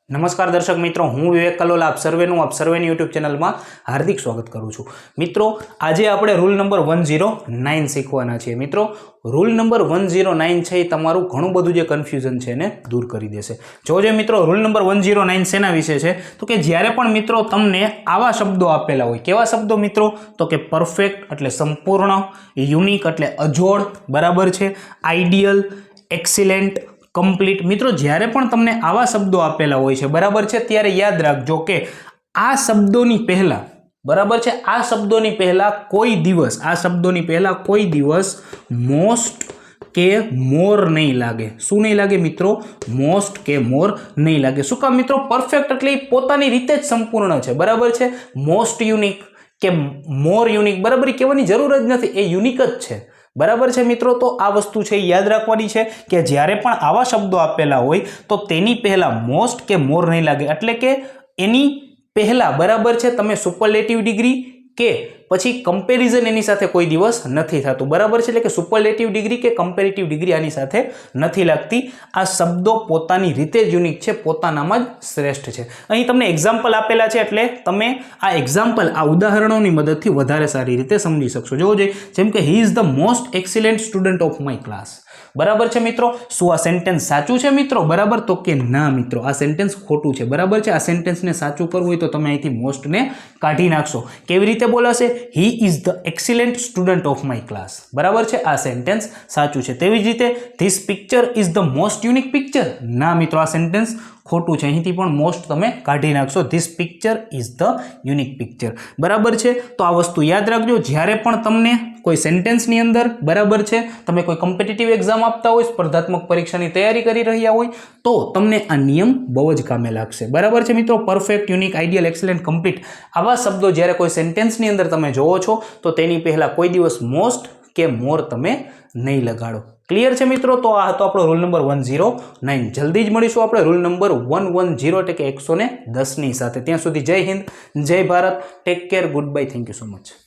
નમસ્કાર દર્શક મિત્રો, હું વિવેક કલોલા આપ સર્વેની યુટ્યુબ ચેનલમાં હાર્દિક સ્વાગત કરું છું. મિત્રો, આજે આપણે રૂલ નંબર 109 શીખવાના છીએ. મિત્રો, રૂલ નંબર 109 છે એ તમારું ઘણું બધું જે કન્ફ્યુઝન છે એને દૂર કરી દેશે. જોજો મિત્રો, રૂલ નંબર 109 શેના વિશે છે તો કે જ્યારે પણ મિત્રો તમને આવા શબ્દો આપેલા હોય, કેવા શબ્દો મિત્રો? તો કે પરફેક્ટ એટલે સંપૂર્ણ, યુનિક એટલે અજોડ, બરાબર છે, આઈડિયલ, એક્સિલેન્ટ, કમ્પ્લીટ. મિત્રો, જ્યારે પણ તમને આવા શબ્દો આપેલા હોય છે, બરાબર છે, ત્યારે યાદ રાખજો કે આ શબ્દોની પહેલા, બરાબર છે, આ શબ્દોની પહેલા કોઈ દિવસ મોસ્ટ કે મોર નહીં લાગે. શું નહીં લાગે મિત્રો? મોસ્ટ કે મોર નહીં લાગે. શું કામ મિત્રો? પરફેક્ટ એટલે એ પોતાની રીતે જ સંપૂર્ણ છે, બરાબર છે. મોસ્ટ યુનિક કે મોર યુનિક, બરાબર, એ કહેવાની જરૂર જ નથી, એ યુનિક જ છે, બરાબર છે મિત્રો. તો આ વસ્તુ છે યાદ રાખવાની છે કે જ્યારે પણ આવા શબ્દો આપેલા હોય તો તેની પહેલા મોસ્ટ કે મોર નહીં લાગે, એટલે કે એની પહેલા, બરાબર છે, તમે સુપરલેટિવ ડિગ્રી કે પછી કમ્પેરિઝન એની સાથે કોઈ દિવસ નથી થતું, બરાબર છે. એટલે કે સુપરલેટિવ ડિગ્રી કે કમ્પેરેટિવ ડિગ્રી આની સાથે નથી લાગતી. આ શબ્દો પોતાની રીતે જ યુનિક છે, પોતાનામાં જ શ્રેષ્ઠ છે. અહીં તમને એક્ઝામ્પલ આપેલા છે એટલે તમે આ એક્ઝામ્પલ, આ ઉદાહરણોની મદદથી વધારે સારી રીતે સમજી શકશો. જોવો જોઈએ, જેમ કે હી is the most excellent student of my class, બરાબર છે મિત્રો. શું આ સેન્ટેન્સ સાચું છે મિત્રો? બરાબર, તો કે ના મિત્રો, આ સેન્ટેન્સ ખોટું છે, બરાબર છે. આ સેન્ટેન્સને સાચું કરવું હોય તો તમે અહીંથી મોસ્ટને કાઢી નાખશો. કેવી રીતે બોલાશે? He is the excellent student of my class, બરાબર છે, આ સેન્ટેન્સ સાચું છે. તેવી જ રીતે this picture is the most unique picture. ના મિત્રો, આ સેન્ટેન્સ ખોટું છે, અહીંથી પણ મોસ્ટ તમે કાઢી નાખશો. This picture is the unique picture, બરાબર છે. તો આ વસ્તુ યાદ રાખજો. જ્યારે પણ તમને કોઈ સેન્ટેન્સની અંદર, બરાબર છે, તમે કોઈ કોમ્પિટિટિવ એક્ઝામ આપતા હોય, સ્પર્ધાત્મક પરીક્ષાની તૈયારી કરી રહ્યા હોય, તો તમને આ નિયમ બહુ જ કામે લાગશે, બરાબર છે મિત્રો. Perfect, unique, ideal, excellent, complete, આવા શબ્દો જ્યારે કોઈ સેન્ટેન્સની અંદર તમે જોવો છો તો તેની પહેલા કોઈ દિવસ મોસ્ટ કે મોર તમે નહીં લગાડો. ક્લિયર છે મિત્રો? તો આ હતો આપણો રૂલ નંબર 109. જલ્દી જ મળીશું આપણે રૂલ નંબર 110 એટલે કે 110 ની સાથે. ત્યાં સુધી જય હિન્દ, જય Bharat, take care, good bye, thank you so much.